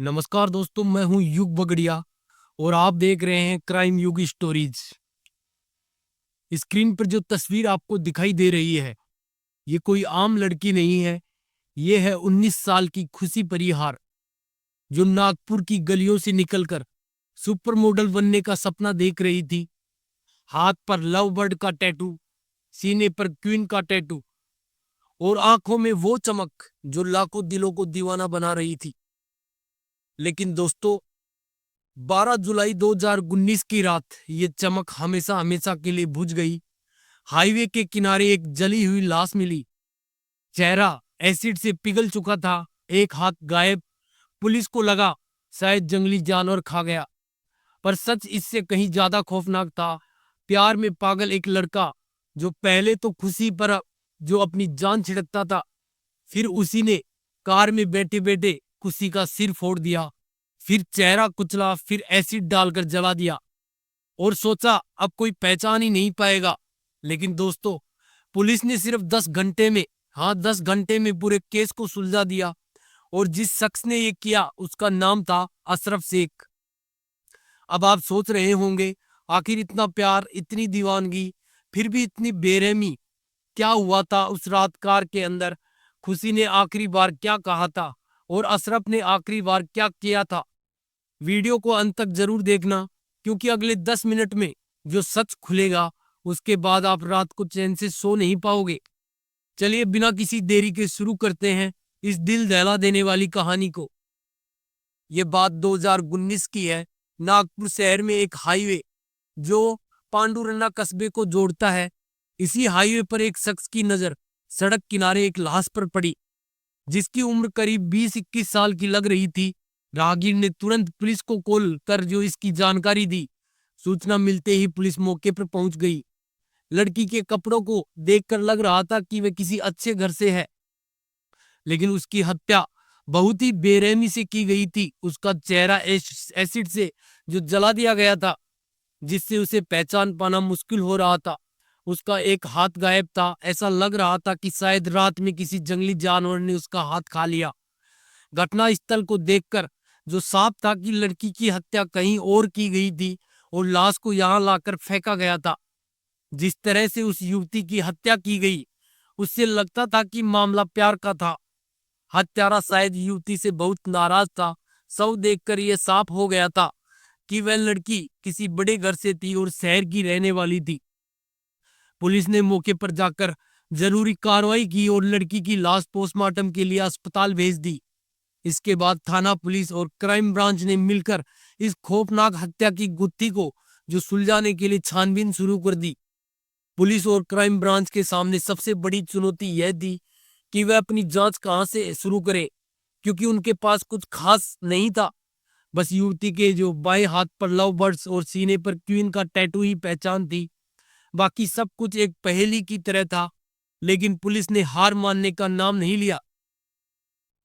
नमस्कार दोस्तों, मैं हूं युग बगड़िया और आप देख रहे हैं क्राइम युग स्टोरीज। स्क्रीन पर जो तस्वीर आपको दिखाई दे रही है, ये कोई आम लड़की नहीं है। ये है 19 साल की खुशी परिहार, जो नागपुर की गलियों से निकलकर सुपर मॉडल बनने का सपना देख रही थी। हाथ पर लव बर्ड का टैटू, सीने पर क्वीन का टैटू और आंखों में वो चमक जो लाखों दिलों को दीवाना बना रही थी। लेकिन दोस्तों, 12 जुलाई 2019 की रात ये चमक हमेशा हमेशा के लिए बुझ गई। हाईवे के किनारे एक जली हुई लाश मिली। चेहरा एसिड से पिघल चुका था, एक हाथ गायब। पुलिस को लगा शायद जंगली जानवर खा गया, पर सच इससे कहीं ज्यादा खौफनाक था। प्यार में पागल एक लड़का, जो पहले तो खुशी पर जो अपनी जान छिड़कता था, फिर उसी ने कार में बैठे बैठे खुशी का सिर फोड़ दिया, फिर चेहरा कुचला, फिर एसिड डालकर जला दिया और सोचा अब कोई पहचान ही नहीं पाएगा। लेकिन दोस्तों, पुलिस ने सिर्फ 10 घंटे में, हाँ 10 घंटे में पूरे केस को सुलझा दिया। और जिस शख्स ने ये किया उसका नाम था अशरफ शेख। अब आप सोच रहे होंगे, आखिर इतना प्यार, इतनी दीवानगी, फिर भी इतनी बेरहमी, क्या हुआ था उस रात कार के अंदर? खुशी ने आखिरी बार क्या कहा था और अशरफ ने आखिरी बार क्या किया था? वीडियो को अंत तक जरूर देखना, क्योंकि अगले 10 मिनट में जो सच खुलेगा, उसके बाद आप रात को चैन से सो नहीं पाओगे। चलिए बिना किसी देरी के शुरू करते हैं इस दिल दहला देने वाली कहानी को। ये बात 2019 की है। नागपुर शहर में एक हाईवे जो पांडुरन्ना कस्बे को जोड़ता है, इसी हाईवे पर एक शख्स की नजर सड़क किनारे एक लाश पर पड़ी, जिसकी उम्र करीब 20-21 साल की लग रही थी। राहगीर ने तुरंत पुलिस को कॉल कर जो इसकी जानकारी दी। सूचना मिलते ही पुलिस मौके पर पहुंच गई। लड़की के कपड़ों को देखकर लग रहा था कि वह किसी अच्छे घर से है, लेकिन उसकी हत्या बहुत ही बेरहमी से की गई थी। उसका चेहरा एसिड से जो जला दिया गया था, जिससे उसे पहचान पाना मुश्किल हो रहा था। उसका एक हाथ गायब था, ऐसा लग रहा था कि शायद रात में किसी जंगली जानवर ने उसका हाथ खा लिया। घटना स्थल को देखकर जो साफ था कि लड़की की हत्या कहीं और की गई थी और लाश को यहां लाकर फेंका गया था। जिस तरह से उस युवती की हत्या की गई, उससे लगता था कि मामला प्यार का था। हत्यारा शायद युवती से बहुत नाराज था। शव देखकर यह साफ हो गया था कि वह लड़की किसी बड़े घर से थी और शहर की रहने वाली थी। पुलिस ने मौके पर जाकर जरूरी कार्रवाई की और लड़की की लाश पोस्टमार्टम के लिए अस्पताल भेज दी। इसके बाद थाना पुलिस और क्राइम ब्रांच ने मिलकर इस खौफनाक हत्या की गुत्थी को जो सुलझाने के लिए छानबीन शुरू कर दी। पुलिस और क्राइम ब्रांच के सामने सबसे बड़ी चुनौती यह थी कि वह अपनी जांच कहां से शुरू करे, क्योंकि उनके पास कुछ खास नहीं था। बस युवती के जो बाएं हाथ पर लव बर्ड्स और सीने पर क्वीन का टैटू ही पहचान थी। बाकी सब कुछ एक पहेली की तरह था। लेकिन पुलिस ने हार मानने का नाम नहीं लिया।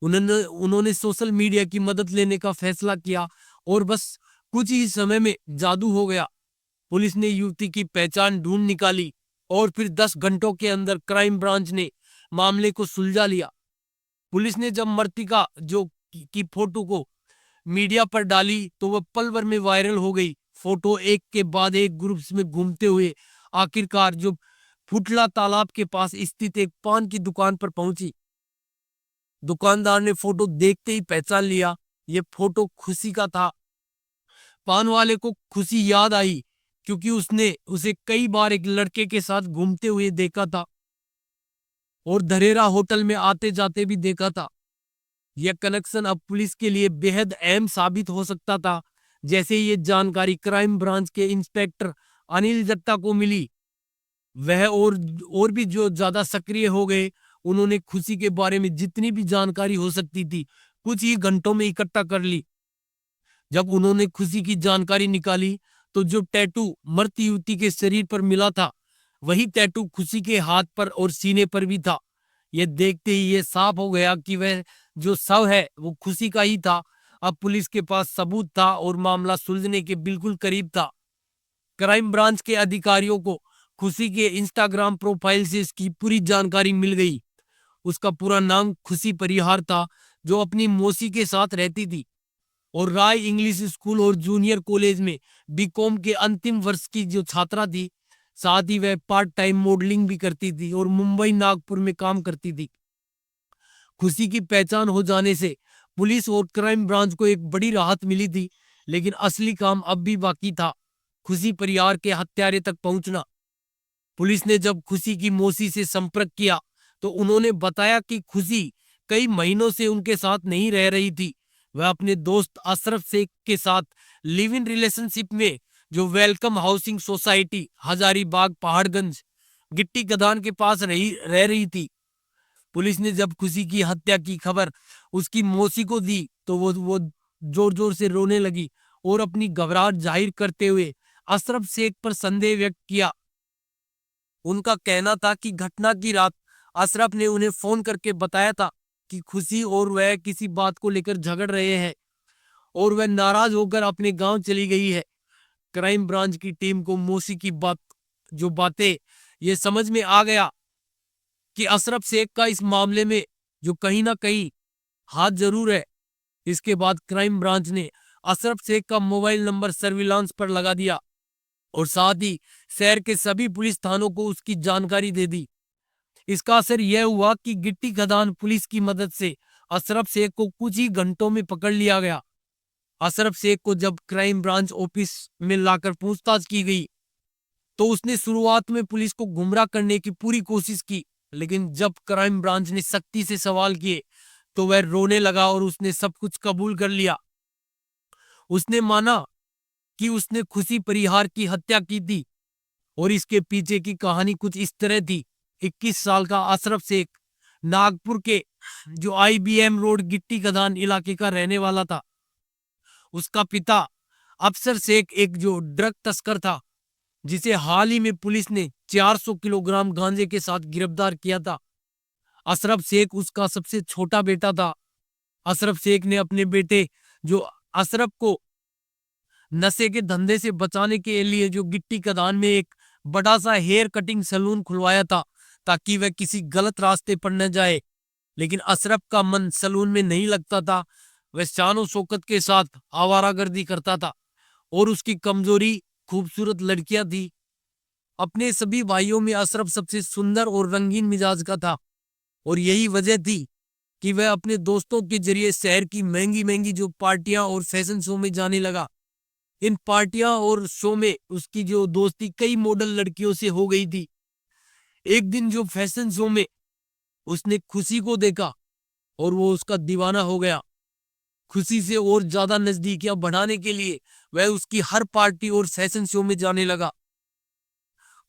उन्होंने सोशल मीडिया की मदद लेने का फैसला किया और बस कुछ ही समय में जादू हो गया। पुलिस ने युवती की पहचान ढूंढ निकाली और फिर 10 घंटों के अंदर क्राइम ब्रांच ने मामले को सुलझा लिया। पुलिस ने जब मृतिका की फोटो को मीडिया पर डाली तो वह पल भर में वायरल हो गई। फोटो एक के बाद एक ग्रुप्स में घूमते हुए आखिरकार जो फुटला तालाब के पास स्थित एक पान की दुकान पर पहुंची। दुकानदार ने फोटो देखते ही पहचान लिया, ये फोटो खुशी का था। पान वाले को खुशी याद आई, क्योंकि उसने उसे कई बार एक लड़के के साथ घूमते हुए देखा था और धरेरा होटल में आते जाते भी देखा था। यह कनेक्शन अब पुलिस के लिए बेहद अहम साबित हो सकता था। जैसे ये जानकारी क्राइम ब्रांच के इंस्पेक्टर अनिल दत्ता को मिली, वह और भी जो ज्यादा सक्रिय हो गए। उन्होंने खुशी के बारे में जितनी भी जानकारी हो सकती थी कुछ ही घंटों में इकट्ठा कर ली। जब उन्होंने खुशी की जानकारी निकाली तो जो टैटू मृत युवती के शरीर पर मिला था, वही टैटू खुशी के हाथ पर और सीने पर भी था। यह देखते ही यह साफ हो गया कि वह जो शव है वो खुशी का ही था। अब पुलिस के पास सबूत था और मामला सुलझने के बिल्कुल करीब था। क्राइम ब्रांच के अधिकारियों को खुशी के इंस्टाग्राम प्रोफाइल से इसकी पूरी जानकारी मिल गई। उसका पूरा नाम खुशी परिहार था, जो अपनी मौसी के साथ रहती थी। और राय इंग्लिश स्कूल और जूनियर कॉलेज में बीकॉम के अंतिम वर्ष की जो छात्रा थी। साथ ही वह पार्ट टाइम मॉडलिंग भी करती थी और मुंबई नागपुर में काम करती थी। खुशी की पहचान हो जाने से पुलिस और क्राइम ब्रांच को एक बड़ी राहत मिली थी, लेकिन असली काम अब भी बाकी था, खुशी परिवार के हत्यारे तक पहुंचना। पुलिस ने जब खुशी की मौसी से संपर्क किया तो उन्होंने बताया कि खुशी कई महीनों से उनके साथ नहीं रह रही थी। वह अपने दोस्त अशरफ शेख के साथ लिव इन रिलेशनशिप में जो welcome housing society Hazaribagh Paharganj गिट्टी गदान के पास रह रही थी। पुलिस ने जब खुशी की हत्या की खबर उसकी मौसी को दी तो वो जोर जोर से रोने लगी और अपनी घबराहट जाहिर करते हुए अशरफ शेख पर संदेह व्यक्त किया। उनका कहना था कि घटना की रात अशरफ ने उन्हें फोन करके बताया था कि खुशी और वह किसी बात को लेकर झगड़ रहे हैं और वह नाराज होकर अपने गांव चली गई है। क्राइम ब्रांच की टीम को मौसी की बातें ये समझ में आ गया कि अशरफ शेख का इस मामले में जो कहीं ना कहीं हाथ जरूर है। इसके बाद क्राइम ब्रांच ने अशरफ शेख का मोबाइल नंबर सर्विलांस पर लगा दिया और साथ ही शहर के सभी पुलिस थानों को उसकी जानकारी दे दी। इसका असर यह हुआ कि गिट्टी खदान पुलिस की मदद से अशरफ शेख को कुछ ही घंटों में पकड़ लिया गया। अशरफ शेख को जब क्राइम ब्रांच ऑफिस में लाकर पूछताछ की गई तो उसने शुरुआत में पुलिस को गुमराह करने की पूरी कोशिश की, लेकिन जब क्राइम ब्रांच ने सख्ती से सवाल किए तो वह रोने लगा और उसने सब कुछ कबूल कर लिया। उसने माना कि उसने खुशी परिहार की हत्या की थी और इसके पीछे की कहानी कुछ इस तरह थी। 21 साल का अशरफ शेख नागपुर के जो IBM रोड गिट्टी खदान इलाके का रहने वाला था। उसका पिता अफसर शेख एक जो ड्रग तस्कर था जिसे हाल ही में पुलिस ने 400 किलोग्राम गांजे के साथ गिरफ्तार किया था। अशरफ शेख उसका सबसे छोटा बेटा था। अशरफ शेख ने अपने बेटे जो अशरफ को नशे के धंधे से बचाने के लिए जो गिट्टी खदान में एक बड़ा सा हेयर कटिंग सैलून खुलवाया था ताकि वह किसी गलत रास्ते पर न जाए। लेकिन अशरफ का मन सैलून में नहीं लगता था। वह शान और शौकत के साथ आवारागर्दी करता था और उसकी कमजोरी खूबसूरत लड़कियां थी। अपने सभी भाइयों में अशरफ सबसे सुंदर और रंगीन मिजाज का था और यही वजह थी कि वह अपने दोस्तों के जरिए शहर की महंगी महंगी जो पार्टियां और फैशन शो में जाने लगा। इन पार्टियां और शो में उसकी जो दोस्ती कई मॉडल लड़कियों से हो गई थी। एक दिन जो फैशन शो में उसने खुशी को देखा और वो उसका दीवाना हो गया। खुशी से और ज्यादा नजदीकियां बढ़ाने के लिए वह उसकी हर पार्टी और फैशन शो में जाने लगा।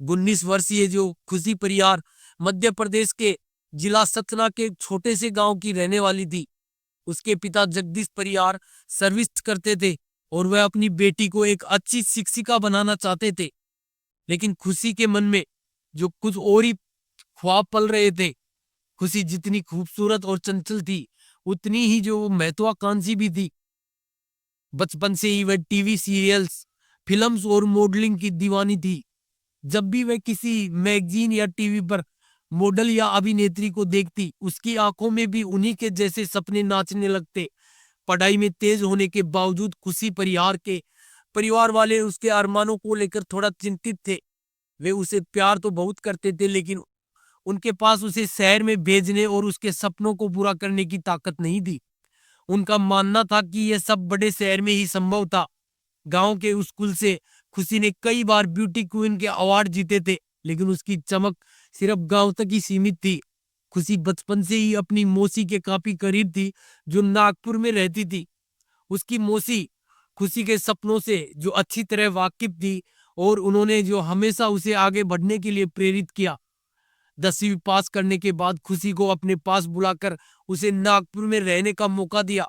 19 वर्षीय जो खुशी परियार मध्य प्रदेश के जिला सतना के छोटे से गांव की रहने वाली थी। उसके पिता जगदीश परियार सर्विस करते थे और वह अपनी बेटी को एक अच्छी शिक्षिका बनाना चाहते थे। लेकिन खुशी के मन में जो कुछ और ही ख्वाब पल रहे थे। खुशी जितनी खूबसूरत और चंचल थी उतनी ही जो महत्वाकांक्षी भी थी। बचपन से ही वह टीवी सीरियल्स, फिल्म्स और मॉडलिंग की दीवानी थी। जब भी वह किसी मैगजीन या टीवी पर मॉडल या अभिनेत्री को देखती उसकी आंखों में भी उन्हीं के जैसे सपने नाचने लगते। पढ़ाई में तेज होने के बावजूद खुशी परिवार वाले उसके अरमानों को लेकर थोड़ा चिंतित थे। वे उसे प्यार तो बहुत करते थे लेकिन उनके पास उसे शहर में भेजने और उसके सपनों को पूरा करने की ताकत नहीं थी। उनका मानना था कि यह सब बड़े शहर में ही संभव था। गांव के स्कूल से खुशी ने कई बार ब्यूटी क्वीन के अवार्ड जीते थे, लेकिन उसकी चमक सिर्फ गांव तक ही सीमित थी। खुशी बचपन से ही अपनी मौसी के काफी करीब थी जो नागपुर में रहती थी। उसकी मौसी खुशी के सपनों से जो अच्छी तरह वाकिफ थी और उन्होंने जो हमेशा उसे आगे बढ़ने के लिए प्रेरित किया। 10वीं पास करने के बाद खुशी को अपने पास बुलाकर उसे नागपुर में रहने का मौका दिया।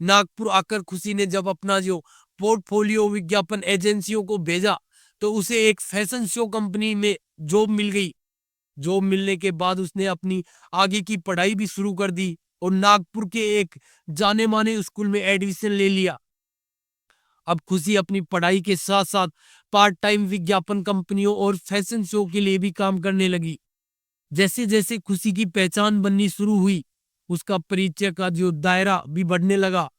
नागपुर आकर खुशी ने जब अपना जो पोर्टफोलियो विज्ञापन एजेंसियों को भेजा तो उसे एक फैशन शो कंपनी में जॉब मिल गई। जॉब मिलने के बाद उसने अपनी आगे की पढ़ाई भी शुरू कर दी और नागपुर के एक जाने माने स्कूल में एडमिशन ले लिया। अब खुशी अपनी पढ़ाई के साथ साथ पार्ट टाइम विज्ञापन कंपनियों और फैशन शो के लिए भी काम करने लगी। जैसे जैसे खुशी की पहचान बननी शुरू हुई उसका परिचय का जो दायरा भी बढ़ने लगा।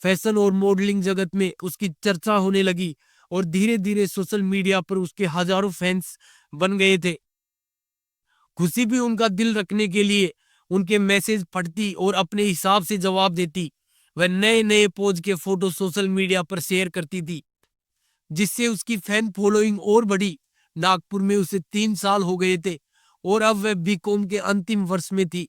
फैशन और मॉडलिंग जगत में उसकी चर्चा होने लगी और धीरे धीरे सोशल मीडिया पर उसके हजारों फैंस बन गए थे। खुशी भी उनका दिल रखने के लिए उनके मैसेज पढ़ती और अपने हिसाब से जवाब देती। वह नए नए पोज के फोटो सोशल मीडिया पर शेयर करती थी, जिससे उसकी फैन फॉलोइंग और बढ़ी। नागपुर में उसे 3 साल हो गए थे और अब वह बीकॉम के अंतिम वर्ष में थी।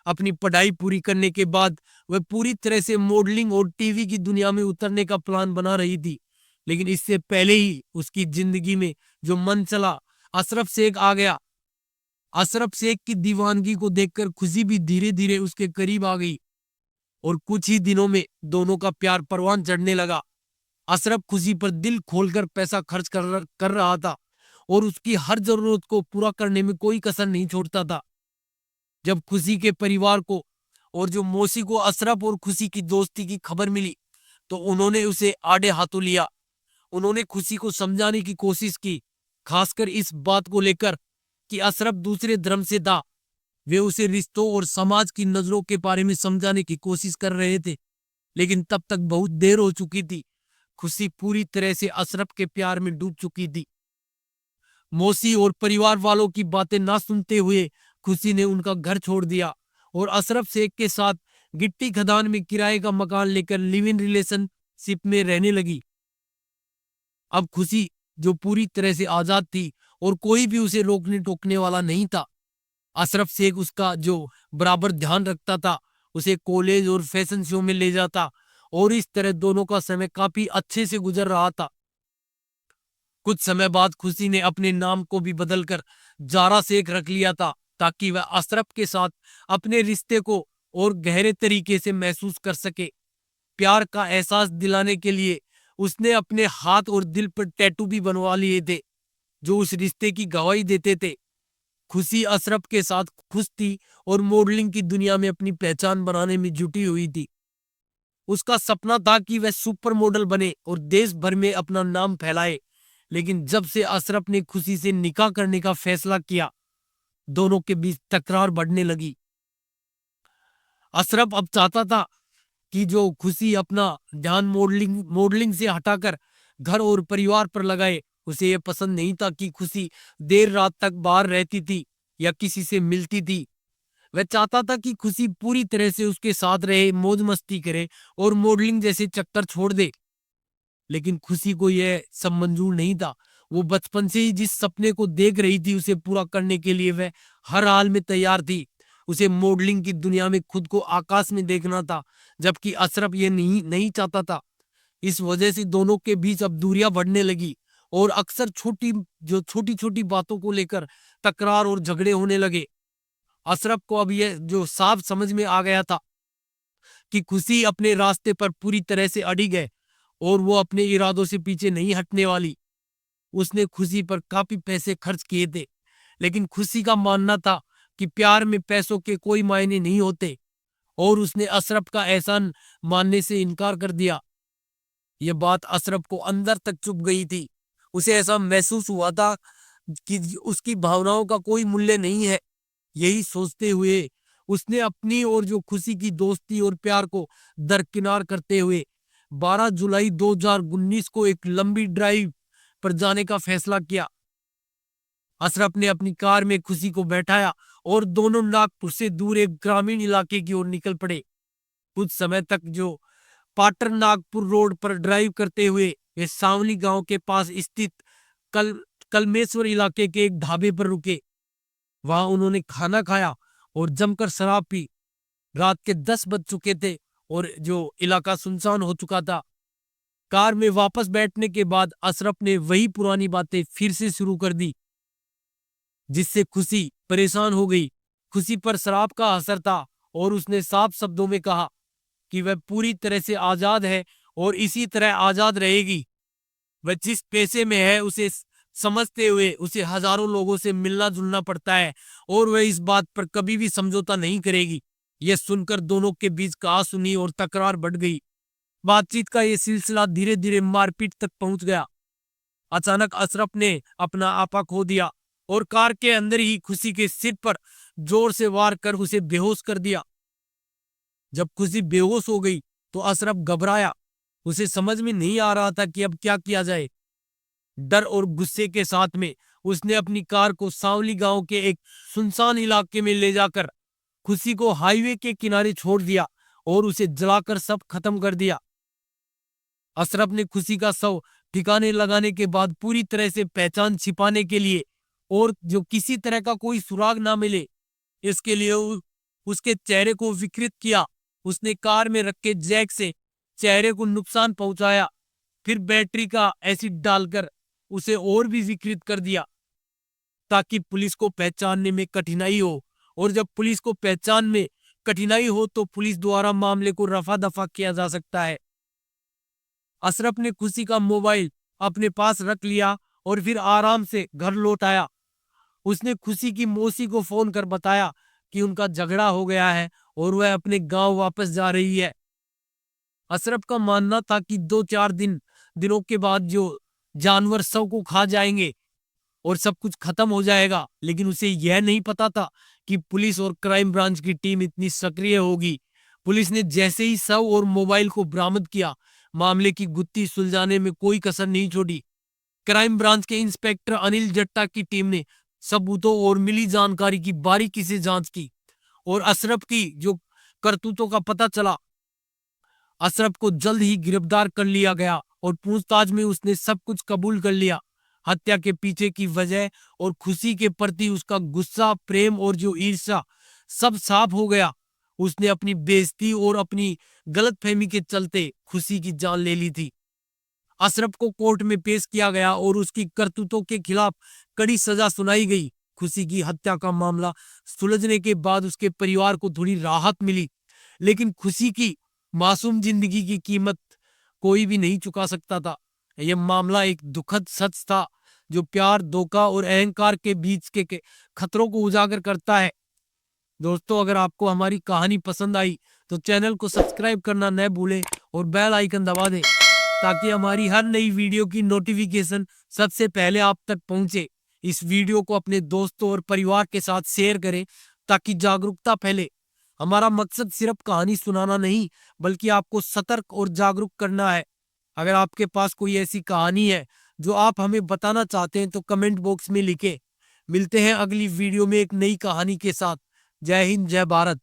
अपनी पढ़ाई पूरी करने के बाद वह पूरी तरह से मॉडलिंग और टीवी की दुनिया में उतरने का प्लान बना रही थी, लेकिन इससे पहले ही उसकी जिंदगी में जो मन चला अशरफ शेख आ गया। अशरफ शेख की दीवानगी को देखकर खुशी भी धीरे धीरे उसके करीब आ गई और कुछ ही दिनों में दोनों का प्यार परवान चढ़ने लगा। अशरफ खुशी पर दिल खोलकर पैसा खर्च कर रहा था और उसकी हर जरूरत को पूरा करने में कोई कसर नहीं छोड़ता था। जब खुशी के परिवार को और जो मौसी को अशरफ और खुशी की दोस्ती की खबर मिली तो उन्होंने उसे आड़े हाथों लिया। उन्होंने खुशी को समझाने की कोशिश की, खासकर इस बात को लेकर कि अशरफ दूसरे धर्म से था। वे उसे रिश्तों और समाज की नजरों के बारे में समझाने की कोशिश कर रहे थे, लेकिन तब तक बहुत देर हो चुकी थी। खुशी पूरी तरह से अशरफ के प्यार में डूब चुकी थी। मौसी और परिवार वालों की बातें ना सुनते हुए खुशी ने उनका घर छोड़ दिया और अशरफ शेख के साथ गिट्टी खदान में किराए का मकान लेकर लिव इन रिलेशनशिप में रहने लगी। अब खुशी जो पूरी तरह से आजाद थी और कोई भी उसे रोकने टोकने वाला नहीं था। अशरफ शेख उसका जो बराबर ध्यान रखता था, उसे कॉलेज और फैशन शो में ले जाता और इस तरह दोनों का समय काफी अच्छे से गुजर रहा था। कुछ समय बाद खुशी ने अपने नाम को भी बदलकर जारा शेख रख लिया था, ताकि वह अशरफ के साथ अपने रिश्ते को और गहरे तरीके से महसूस कर सके। प्यार का एहसास दिलाने के लिए उसने अपने हाथ और दिल पर टैटू भी बनवा लिए थे, जो उस रिश्ते की गवाही देते थे। खुशी अशरफ के साथ खुश थी और मॉडलिंग की दुनिया में अपनी पहचान बनाने में जुटी हुई थी। उसका सपना था कि वह सुपर मॉडल बने और देश भर में अपना नाम फैलाए। लेकिन जब से अशरफ ने खुशी से निकाह करने का फैसला किया, दोनों के बीच तकरार बढ़ने लगी। अशरफ अब चाहता था कि जो खुशी अपना ध्यान मॉडलिंग से हटाकर घर और परिवार पर लगाए। उसे यह पसंद नहीं था कि खुशी देर रात तक बाहर रहती थी या किसी से मिलती थी। वह चाहता था कि खुशी पूरी तरह से उसके साथ रहे, मौज मस्ती करे और मॉडलिंग जैसे चक्कर छोड़ दे। लेकिन खुशी को यह सब मंजूर नहीं था। वो बचपन से ही जिस सपने को देख रही थी, उसे पूरा करने के लिए वह हर हाल में तैयार थी। उसे मॉडलिंग की दुनिया में खुद को आकाश में देखना था, जबकि अशरफ ये नहीं चाहता था। इस वजह से दोनों के बीच अब दूरियां बढ़ने लगी और अक्सर छोटी छोटी बातों को लेकर तकरार और झगड़े होने लगे। अशरफ को अब यह जो साफ समझ में आ गया था कि खुशी अपने रास्ते पर पूरी तरह से अड़ी है और वो अपने इरादों से पीछे नहीं हटने वाली। उसने खुशी पर काफी पैसे खर्च किए थे, लेकिन खुशी का मानना था कि प्यार में पैसों के कोई मायने नहीं होते और उसने अशरफ का एहसान मानने से इनकार कर दिया। यह बात अशरफ को अंदर तक चुभ गई थी। उसे ऐसा महसूस हुआ था कि उसकी भावनाओं का कोई मूल्य नहीं है। यही सोचते हुए उसने अपनी और जो खुशी की दोस्ती और प्यार को दरकिनार करते हुए 12 जुलाई 2019 को एक लंबी ड्राइव पर जाने का फैसला किया। अशरफ ने अपनी कार में खुशी को बैठाया और दोनों नागपुर से दूर एक ग्रामीण इलाके की ओर निकल पड़े। कुछ समय तक जो पाटर नागपुर रोड पर ड्राइव करते हुए वे सांवली गांव के पास स्थित कल कलमेश्वर इलाके के एक ढाबे पर रुके। वहां उन्होंने खाना खाया और जमकर शराब पी। रात के 10 बज चुके थे और जो इलाका सुनसान हो चुका था। कार में वापस बैठने के बाद अशरफ ने वही पुरानी बातें फिर से शुरू कर दी, जिससे खुशी परेशान हो गई। खुशी पर शराब का असर था और उसने साफ शब्दों में कहा कि वह पूरी तरह से आजाद है और इसी तरह आजाद रहेगी। वह जिस पैसे में है उसे समझते हुए उसे हजारों लोगों से मिलना जुलना पड़ता है और वह इस बात पर कभी भी समझौता नहीं करेगी। यह सुनकर दोनों के बीच कहासुनी और तकरार बढ़ गई। बातचीत का यह सिलसिला धीरे धीरे मारपीट तक पहुंच गया। अचानक अशरफ ने अपना आपा खो दिया और कार के अंदर ही खुशी के सिर पर जोर से वार कर उसे बेहोश कर दिया। जब खुशी बेहोश हो गई तो अशरफ घबराया। उसे समझ में नहीं आ रहा था कि अब क्या किया जाए। डर और गुस्से के साथ में उसने अपनी कार को सांवली गांव के एक सुनसान इलाके में ले जाकर खुशी को हाईवे के किनारे छोड़ दिया और उसे जलाकर सब खत्म कर दिया। अशरफ ने खुशी का शव ठिकाने लगाने के बाद पूरी तरह से पहचान छिपाने के लिए और जो किसी तरह का कोई सुराग ना मिले इसके लिए उसके चेहरे को विकृत किया। उसने कार में रखे जैक से चेहरे को नुकसान पहुंचाया, फिर बैटरी का एसिड डालकर उसे और भी विकृत कर दिया ताकि पुलिस को पहचानने में कठिनाई हो, और जब पुलिस को पहचान में कठिनाई हो तो पुलिस द्वारा मामले को रफा दफा किया जा सकता है। अशरफ ने खुशी का मोबाइल अपने पास रख लिया और फिर आराम से घर लौट आया। उसने खुशी की मौसी को फोन कर बताया कि उनका झगड़ा हो गया है और वह अपने गांव वापस जा रही है। अशरफ का मानना था कि 2-4 दिनों के बाद जो जानवर शव को खा जाएंगे और सब कुछ खत्म हो जाएगा, लेकिन उसे यह नहीं पता था कि पुलिस और क्राइम ब्रांच की टीम इतनी सक्रिय होगी। पुलिस ने जैसे ही शव और मोबाइल को बरामद किया, मामले की गुत्थी सुलझाने में कोई कसर नहीं छोड़ी। क्राइम ब्रांच के इंस्पेक्टर अनिल जट्टा की टीम ने सबूतों और मिली जानकारी की बारीकी से जांच की और अशरफ की जो करतूतों का पता चला। अशरफ को जल्द ही गिरफ्तार कर लिया गया और पूछताछ में उसने सब कुछ कबूल कर लिया। हत्या के पीछे की वजह और खुशी के प्रति उसका गुस्सा, प्रेम और जो ईर्ष्या सब साफ हो गया। उसने अपनी बेइज्जती और अपनी गलतफहमी के चलते खुशी की जान ले ली थी। अशरफ को कोर्ट में पेश किया गया और उसकी करतूतों के खिलाफ कड़ी सजा सुनाई गई। खुशी की हत्या का मामला सुलझने के बाद उसके परिवार को थोड़ी राहत मिली, लेकिन खुशी की मासूम जिंदगी की कीमत कोई भी नहीं चुका सकता था। यह मामला एक दुखद सच था जो प्यार, धोखा और अहंकार के बीच के खतरों को उजागर करता है। दोस्तों, अगर आपको हमारी कहानी पसंद आई तो चैनल को सब्सक्राइब करना न भूलें और बेल आइकन दबा दें ताकि हमारी हर नई वीडियो की नोटिफिकेशन सबसे पहले आप तक पहुंचे। इस वीडियो को अपने दोस्तों और परिवार के साथ शेयर करें ताकि जागरूकता फैले। हमारा मकसद सिर्फ कहानी सुनाना नहीं, बल्कि आपको सतर्क और जागरूक करना है। अगर आपके पास कोई ऐसी कहानी है जो आप हमें बताना चाहते हैं तो कमेंट बॉक्स में लिखें। मिलते हैं अगली वीडियो में एक नई कहानी के साथ। जय हिंद, जय भारत।